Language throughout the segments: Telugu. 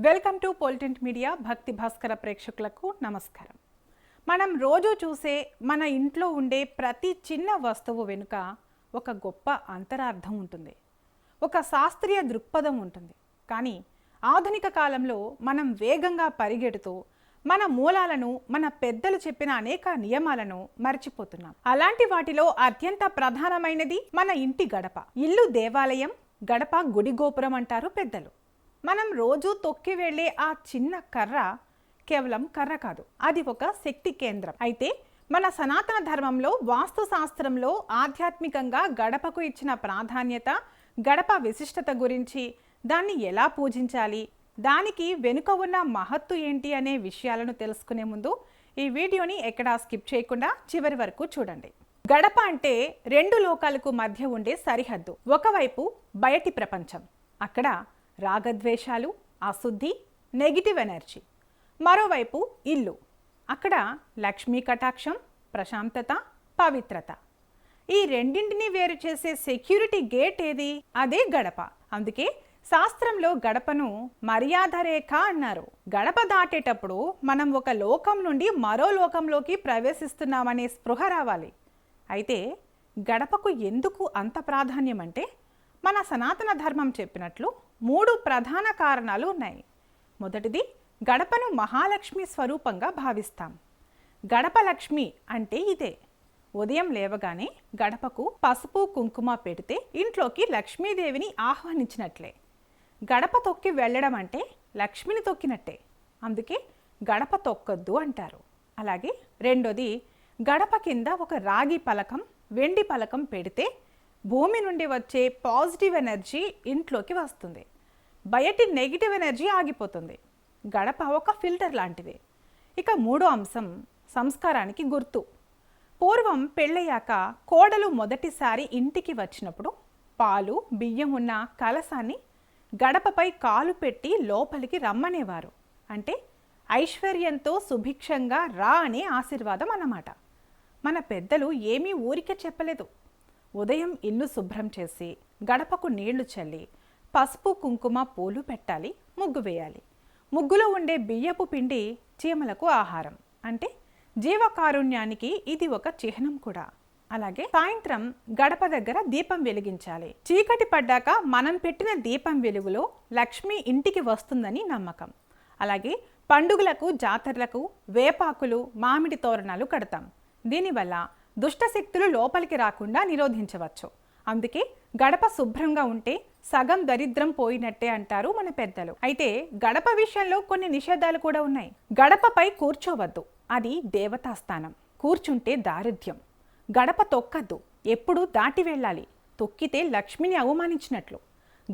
Welcome to పొలిటింట్ media. భక్తి భాస్కర ప్రేక్షకులకు నమస్కారం. మనం రోజు చూసే మన ఇంట్లో ఉండే ప్రతి చిన్న వస్తువు వెనుక ఒక గొప్ప అంతరార్థం ఉంటుంది, ఒక శాస్త్రీయ దృక్పథం ఉంటుంది. కానీ ఆధునిక కాలంలో మనం వేగంగా పరిగెడుతూ మన మూలాలను, మన పెద్దలు చెప్పిన అనేక నియమాలను మర్చిపోతున్నాం. అలాంటి వాటిలో అత్యంత ప్రధానమైనది మన ఇంటి గడప. ఇల్లు దేవాలయం, గడప గుడి గోపురం అంటారు పెద్దలు. మనం రోజు తొక్కి వెళ్ళే ఆ చిన్న కర్ర కేవలం కర్ర కాదు, అది ఒక శక్తి కేంద్రం. అయితే మన సనాతన ధర్మంలో, వాస్తు శాస్త్రంలో ఆధ్యాత్మికంగా గడపకు ఇచ్చిన ప్రాధాన్యత, గడప విశిష్టత గురించి, దాన్ని ఎలా పూజించాలి, దానికి వెనుక ఉన్న మహత్తు ఏంటి అనే విషయాలను తెలుసుకునే ముందు ఈ వీడియోని ఎక్కడా స్కిప్ చేయకుండా చివరి వరకు చూడండి. గడప అంటే రెండు లోకాలకు మధ్య ఉండే సరిహద్దు. ఒకవైపు బయటి ప్రపంచం, అక్కడ రాగద్వేషాలు, అశుద్ధి, నెగిటివ్ ఎనర్జీ. మరోవైపు ఇల్లు, అక్కడ లక్ష్మీ కటాక్షం, ప్రశాంతత, పవిత్రత. ఈ రెండింటిని వేరు చేసే సెక్యూరిటీ గేట్ ఏది? అదే గడప. అందుకే శాస్త్రంలో గడపను మర్యాద రేఖ అన్నారు. గడప దాటేటప్పుడు మనం ఒక లోకం నుండి మరో లోకంలోకి ప్రవేశిస్తున్నామనే స్పృహ రావాలి. అయితే గడపకు ఎందుకు అంత ప్రాధాన్యం అంటే, మన సనాతన ధర్మం చెప్పినట్లు 3 ప్రధాన కారణాలు ఉన్నాయి. మొదటిది, గడపను మహాలక్ష్మి స్వరూపంగా భావిస్తాం. గడప లక్ష్మి అంటే ఇదే. ఉదయం లేవగానే గడపకు పసుపు కుంకుమ పెడితే ఇంట్లోకి లక్ష్మీదేవిని ఆహ్వానించినట్లే. గడప తొక్కి వెళ్ళడం అంటే లక్ష్మిని తొక్కినట్టే. అందుకే గడప తొక్కొద్దు అంటారు. అలాగే రెండోది, గడప కింద ఒక రాగి పలకం, వెండి పలకం పెడితే భూమి నుండి వచ్చే పాజిటివ్ ఎనర్జీ ఇంట్లోకి వస్తుంది, బయటి నెగిటివ్ ఎనర్జీ ఆగిపోతుంది. గడప ఒక ఫిల్టర్ లాంటిది. ఇక మూడో అంశం, సంస్కారానికి గుర్తు. పూర్వం పెళ్ళయ్యాక కోడలు మొదటిసారి ఇంటికి వచ్చినప్పుడు పాలు, బియ్యం ఉన్న కలసాన్ని గడపపై కాలు పెట్టి లోపలికి రమ్మనేవారు. అంటే ఐశ్వర్యంతో సుభిక్షంగా రా అనే ఆశీర్వాదం అన్నమాట. మన పెద్దలు ఏమీ ఊరికే చెప్పలేదు. ఉదయం ఇల్లు శుభ్రం చేసి, గడపకు నీళ్లు చల్లి, పసుపు కుంకుమ పూలు పెట్టాలి, ముగ్గు వేయాలి. ముగ్గులో ఉండే బియ్యపు పిండి చీమలకు ఆహారం. అంటే జీవకారుణ్యానికి ఇది ఒక చిహ్నం కూడా. అలాగే సాయంత్రం గడప దగ్గర దీపం వెలిగించాలి. చీకటి పడ్డాక మనం పెట్టిన దీపం వెలుగులో లక్ష్మి ఇంటికి వస్తుందని నమ్మకం. అలాగే పండుగలకు, జాతరలకు వేపాకులు, మామిడి తోరణాలు కడతాం. దీనివల్ల దుష్టశక్తులు లోపలికి రాకుండా నిరోధించవచ్చు. అందుకే గడప శుభ్రంగా ఉంటే సగం దరిద్రం పోయినట్టే అంటారు మన పెద్దలు. అయితే గడప విషయంలో కొన్ని నిషేధాలు కూడా ఉన్నాయి. గడపపై కూర్చోవద్దు, అది దేవతా స్థానం. కూర్చుంటే దారిద్ర్యం. గడప తొక్కద్దు, ఎప్పుడూ దాటి వెళ్ళాలి. తొక్కితే లక్ష్మిని అవమానించినట్లు.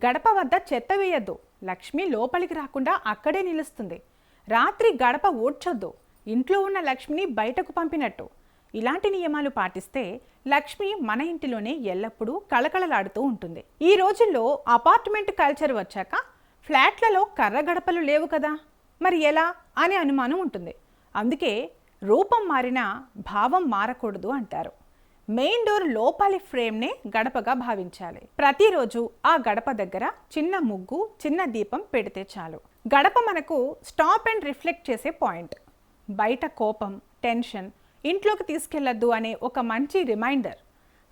గడప వద్ద చెత్త వేయద్దు, లక్ష్మి లోపలికి రాకుండా అక్కడే నిలుస్తుంది. రాత్రి గడప ఊడ్చొద్దు, ఇంట్లో ఉన్న లక్ష్మిని బయటకు పంపినట్టు. ఇలాంటి నియమాలు పాటిస్తే లక్ష్మి మన ఇంటిలోనే ఎల్లప్పుడూ కళకళలాడుతూ ఉంటుంది. ఈ రోజుల్లో అపార్ట్మెంట్ కల్చర్ వచ్చాక ఫ్లాట్లలో కర్ర గడపలు లేవు కదా, మరి ఎలా అనే అనుమానం ఉంటుంది. అందుకే రూపం మారినా భావం మారకూడదు అంటారు. మెయిన్ డోర్ లోపలి ఫ్రేమ్నే గడపగా భావించాలి. ప్రతిరోజు ఆ గడప దగ్గర చిన్న ముగ్గు, చిన్న దీపం పెడితే చాలు. గడప మనకు స్టాప్ అండ్ రిఫ్లెక్ట్ చేసే పాయింట్. బయట కోపం, టెన్షన్ ఇంట్లోకి తీసుకెళ్లొద్దు అనే ఒక మంచి రిమైండర్.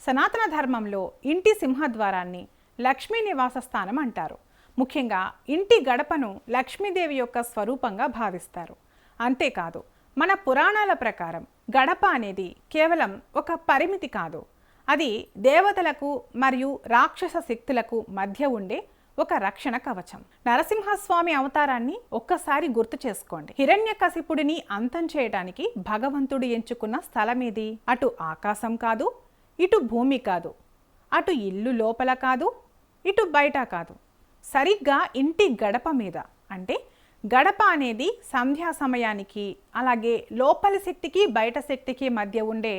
సనాతన ధర్మంలో ఇంటి సింహద్వారాన్ని లక్ష్మీ నివాస స్థానం అంటారు. ముఖ్యంగా ఇంటి గడపను లక్ష్మీదేవి యొక్క స్వరూపంగా భావిస్తారు. అంతేకాదు, మన పురాణాల ప్రకారం గడప అనేది కేవలం ఒక పరిమితి కాదు, అది దేవతలకు మరియు రాక్షస శక్తులకు మధ్య ఉండే ఒక రక్షణ కవచం. నరసింహస్వామి అవతారాన్ని ఒక్కసారి గుర్తు చేసుకోండి. హిరణ్యకశిపుడిని అంతం చేయడానికి భగవంతుడు ఎంచుకున్న స్థలమేది? అటు ఆకాశం కాదు, ఇటు భూమి కాదు, అటు ఇల్లు లోపల కాదు, ఇటు బయట కాదు, సరిగ్గా ఇంటి గడప మీద. అంటే గడప అనేది సంధ్యా సమయానికి, అలాగే లోపలి శక్తికి బయట శక్తికి మధ్య ఉండే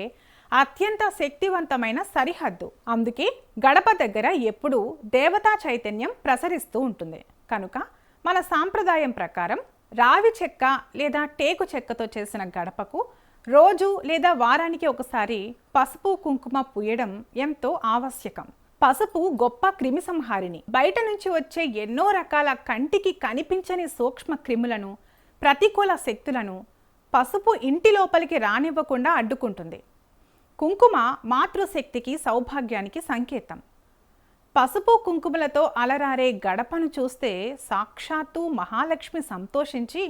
అత్యంత శక్తివంతమైన సరిహద్దు. అందుకే గడప దగ్గర ఎప్పుడూ దేవతా చైతన్యం ప్రసరిస్తూ ఉంటుంది. కనుక మన సాంప్రదాయం ప్రకారం రావి చెక్క లేదా టేకు చెక్కతో చేసిన గడపకు రోజు లేదా వారానికి ఒకసారి పసుపు కుంకుమ పూయడం ఎంతో ఆవశ్యకం. పసుపు గొప్ప క్రిమిసంహారిణి. బయట నుంచి వచ్చే ఎన్నో రకాల కంటికి కనిపించని సూక్ష్మ క్రిములను, ప్రతికూల శక్తులను పసుపు ఇంటి లోపలికి రానివ్వకుండా అడ్డుకుంటుంది. కుంకుమ మాతృశక్తికి, సౌభాగ్యానికి సంకేతం. పసుపు కుంకుమలతో అలరారే గడపను చూస్తే సాక్షాత్తు మహాలక్ష్మి సంతోషించి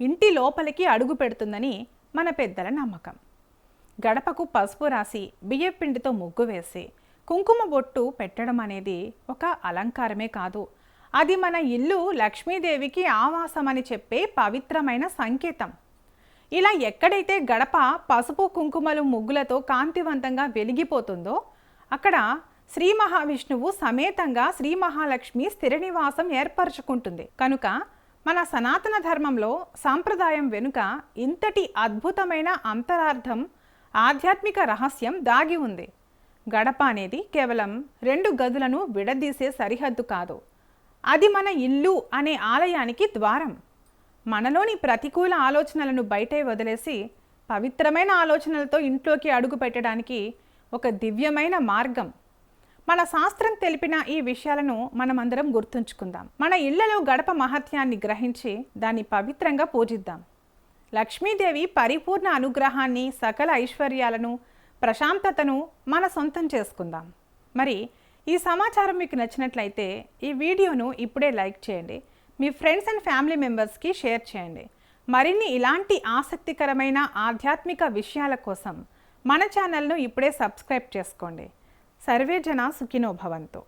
ఇంటి లోపలికి అడుగు పెడుతుందని మన పెద్దల నమ్మకం. గడపకు పసుపు రాసి బియ్యపిండితో ముగ్గు వేసి కుంకుమ బొట్టు పెట్టడం అనేది ఒక అలంకారమే కాదు, అది మన ఇల్లు లక్ష్మీదేవికి ఆవాసమని చెప్పే పవిత్రమైన సంకేతం. ఇలా ఎక్కడైతే గడప పసుపు కుంకుమలు ముగ్గులతో కాంతివంతంగా వెలిగిపోతుందో అక్కడ శ్రీ మహావిష్ణువు సమేతంగా శ్రీ మహాలక్ష్మి స్థిర నివాసం ఏర్పరచుకుంటుంది. కనుక మన సనాతన ధర్మంలో సాంప్రదాయం వెనుక ఇంతటి అద్భుతమైన అంతరార్థం, ఆధ్యాత్మిక రహస్యం దాగి ఉంది. గడప అనేది కేవలం 2 గదులను విడదీసే సరిహద్దు కాదు, అది మన ఇల్లు అనే ఆలయానికి ద్వారం. మనలోని ప్రతికూల ఆలోచనలను బయటే వదిలేసి పవిత్రమైన ఆలోచనలతో ఇంట్లోకి అడుగు పెట్టడానికి ఒక దివ్యమైన మార్గం. మన శాస్త్రం తెలిపిన ఈ విషయాలను మనమందరం గుర్తుంచుకుందాం. మన ఇళ్లలో గడప మహత్యాన్ని గ్రహించి దాన్ని పవిత్రంగా పూజిద్దాం. లక్ష్మీదేవి పరిపూర్ణ అనుగ్రహాన్ని, సకల ఐశ్వర్యాలను, ప్రశాంతతను మన సొంతం చేసుకుందాం. మరి ఈ సమాచారం మీకు నచ్చినట్లయితే ఈ వీడియోను ఇప్పుడే లైక్ చేయండి, మీ ఫ్రెండ్స్ అండ్ ఫ్యామిలీ మెంబర్స్కి షేర్ చేయండి. మరిన్ని ఇలాంటి ఆసక్తికరమైన ఆధ్యాత్మిక విషయాల కోసం మన ఛానల్ను ఇప్పుడే సబ్స్క్రైబ్ చేసుకోండి. సర్వే జన సుఖినో భవంతు.